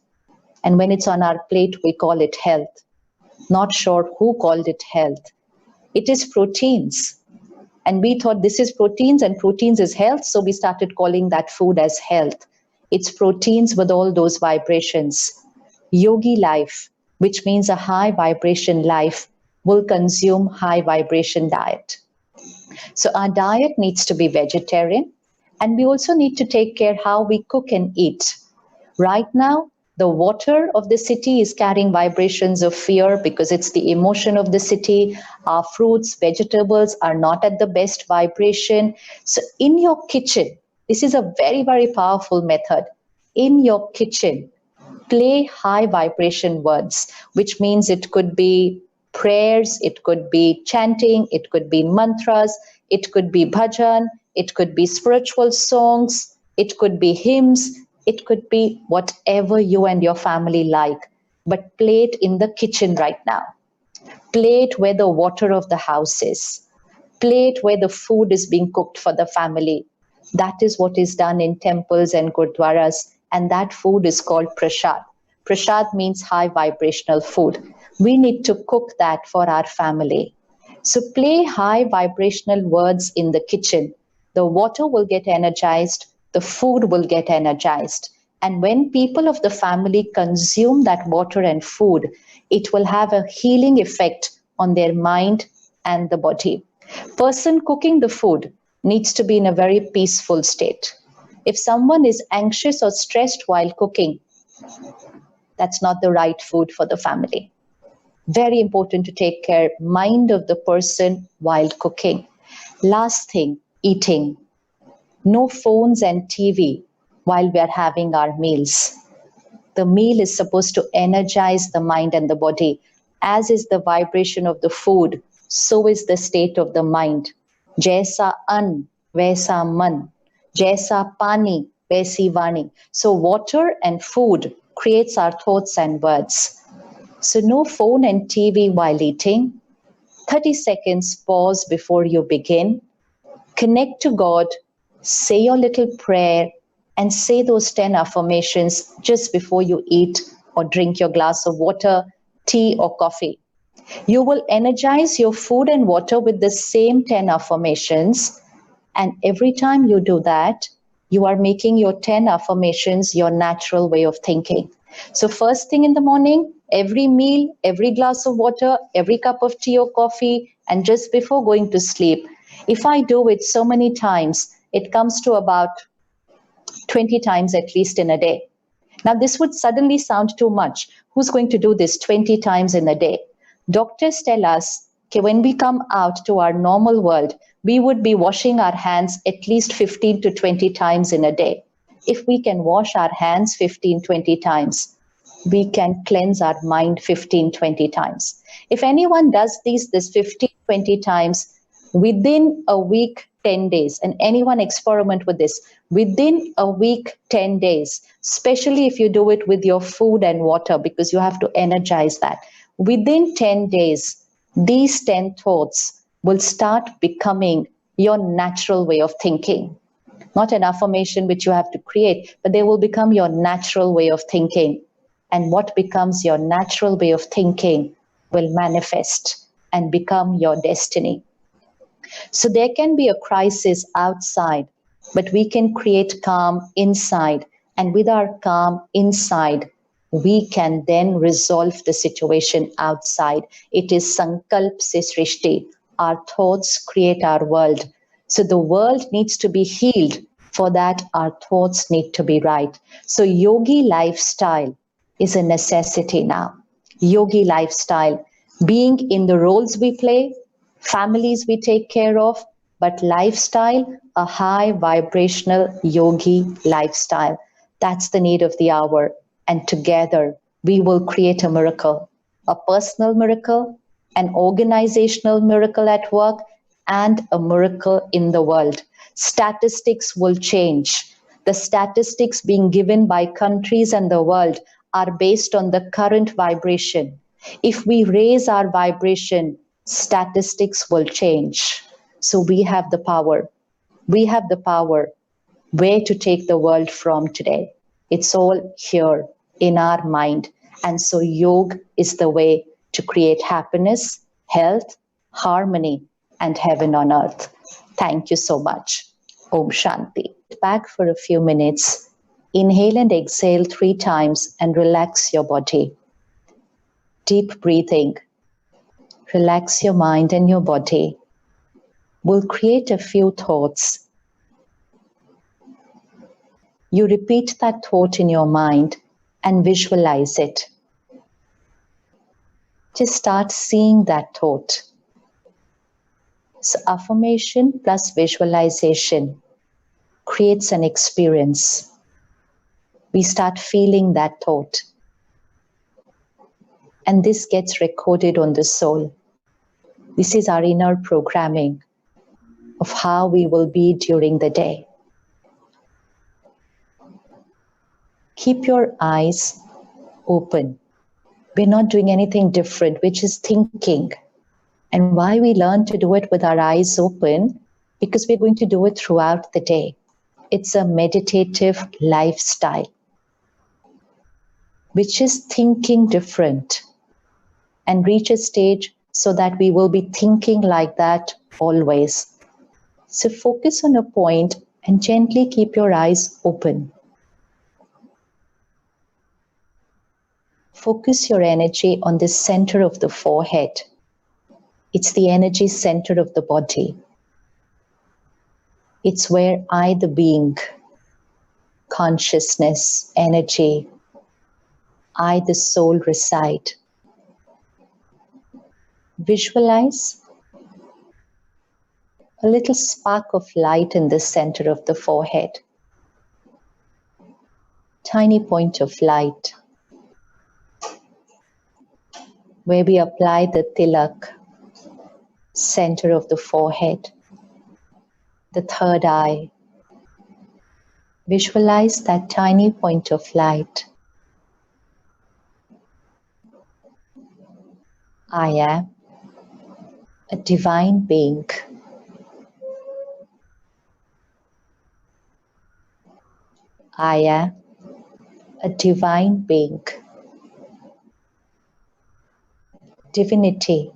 And when it's on our plate, we call it health. Not sure who called it health. It is proteins. And we thought this is proteins and proteins is health, so we started calling that food as health. It's proteins with all those vibrations. Yogi life, which means a high vibration life, will consume high vibration diet. So our diet needs to be vegetarian, and we also need to take care how we cook and eat. Right now, the water of the city is carrying vibrations of fear because it's the emotion of the city. Our fruits, vegetables are not at the best vibration. So in your kitchen, this is a very, very powerful method. In your kitchen, play high vibration words, which means it could be prayers, it could be chanting, it could be mantras, it could be bhajan, it could be spiritual songs, it could be hymns, it could be whatever you and your family like. But play it in the kitchen right now. Play it where the water of the house is. Play it where the food is being cooked for the family. That is what is done in temples and gurdwaras, and that food is called prasad. Prasad means high vibrational food. We need to cook that for our family. So play high vibrational words in the kitchen. The water will get energized, the food will get energized. And when people of the family consume that water and food, it will have a healing effect on their mind and the body. Person cooking the food needs to be in a very peaceful state. If someone is anxious or stressed while cooking, that's not the right food for the family. Very important to take care mind of the person while cooking. Last thing, eating. No phones and TV while we are having our meals. The meal is supposed to energize the mind and the body. As is the vibration of the food, so is the state of the mind. Jaisa an, vaisa man. Jaisa pani, vaisi vani. So water and food creates our thoughts and words. So no phone and TV while eating. 30 seconds pause before you begin. Connect to God, say your little prayer, and say those 10 affirmations just before you eat or drink your glass of water, tea, or coffee. You will energize your food and water with the same 10 affirmations. And every time you do that, you are making your 10 affirmations your natural way of thinking. So, first thing in the morning, every meal, every glass of water, every cup of tea or coffee, and just before going to sleep, if I do it so many times, it comes to about 20 times at least in a day. Now, this would suddenly sound too much. Who's going to do this 20 times in a day? Doctors tell us that when we come out to our normal world, we would be washing our hands at least 15 to 20 times in a day. If we can wash our hands 15, 20 times, we can cleanse our mind 15, 20 times. If anyone does this 15, 20 times within a week, 10 days, and anyone experiment with this, within a week, 10 days, especially if you do it with your food and water, because you have to energize that. Within 10 days, these 10 thoughts will start becoming your natural way of thinking. not an affirmation which you have to create, but they will become your natural way of thinking. And what becomes your natural way of thinking will manifest and become your destiny. So there can be a crisis outside, but we can create calm inside. And with our calm inside, we can then resolve the situation outside. It is Sankalp se Srishti. Our thoughts create our world. So the world needs to be healed. For that, our thoughts need to be right. So yogi lifestyle is a necessity now. Yogi lifestyle, being in the roles we play, families we take care of, but lifestyle, a high vibrational yogi lifestyle. That's the need of the hour. And together we will create a miracle, a personal miracle, an organizational miracle at work, and a miracle in the world. Statistics will change. The statistics being given by countries and the world are based on the current vibration. If we raise our vibration, statistics will change. So we have the power. We have the power where to take the world from today. It's all here in our mind. And so yoga is the way to create happiness, health, harmony, and heaven on earth. Thank you so much. Om Shanti. Back for a few minutes. Inhale and exhale 3 times and relax your body. Deep breathing. Relax your mind and your body. We'll create a few thoughts. You repeat that thought in your mind and visualize it. Just start seeing that thought. So affirmation plus visualization creates an experience. We start feeling that thought. And this gets recorded on the soul. This is our inner programming of how we will be during the day. Keep your eyes open. We're not doing anything different, we're just thinking. And why we learn to do it with our eyes open? Because we're going to do it throughout the day. It's a meditative lifestyle, which is thinking different and reach a stage so that we will be thinking like that always. So focus on a point and gently keep your eyes open. Focus your energy on the center of the forehead. It's the energy center of the body. It's where I, the being, consciousness, energy, I, the soul, reside. Visualize a little spark of light in the center of the forehead. Tiny point of light where we apply the tilak, center of the forehead, the third eye. Visualize that tiny point of light. I am a divine being. I am a divine being. Divinity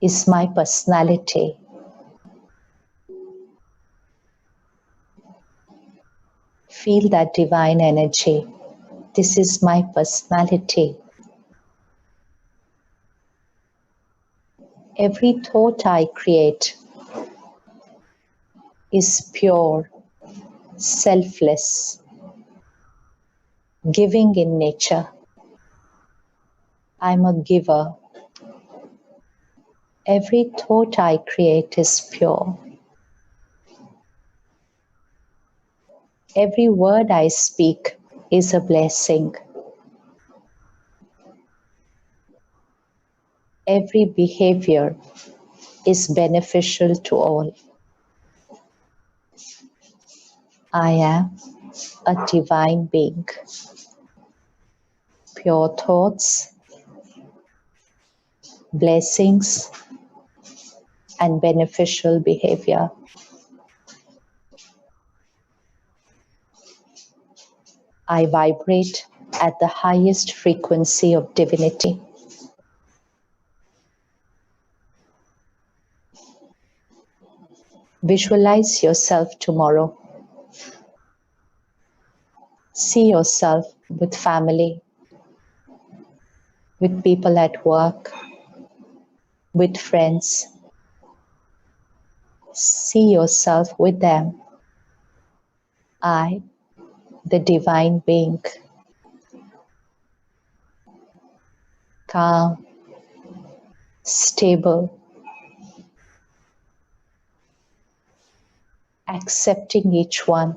is my personality. Feel that divine energy. This is my personality. Every thought I create is pure, selfless, giving in nature. I'm a giver. Every thought I create is pure. Every word I speak is a blessing. Every behavior is beneficial to all. I am a divine being. Pure thoughts, blessings, and beneficial behavior. I vibrate at the highest frequency of divinity. Visualize yourself tomorrow. See yourself with family, with people at work, with friends. See yourself with them. I, the divine being, calm, stable, accepting each one,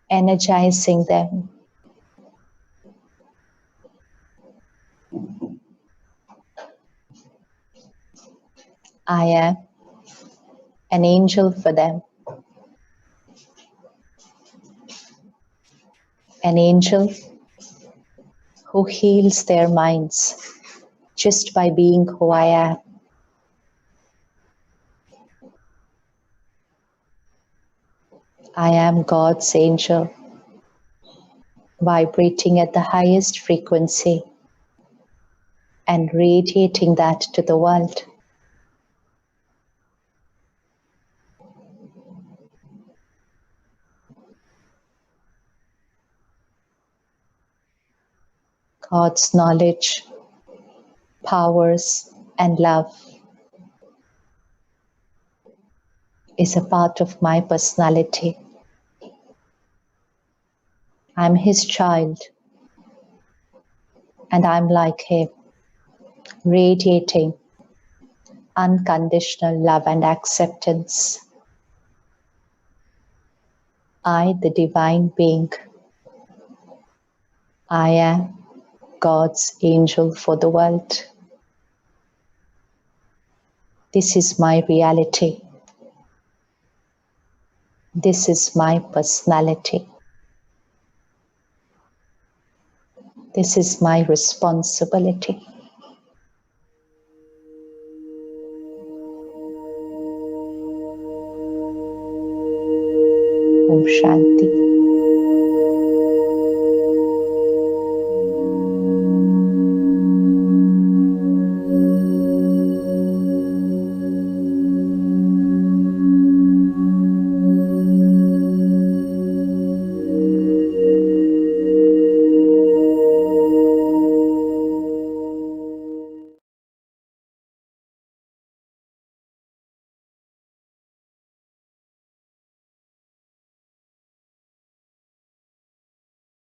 energizing them. I am an angel for them, an angel who heals their minds just by being who I am. I am God's angel, vibrating at the highest frequency and radiating that to the world. God's knowledge, powers, and love is a part of my personality. I'm His child, and I'm like Him, radiating unconditional love and acceptance. I, the divine being, I am God's angel for the world. This is my reality. This is my personality. This is my responsibility.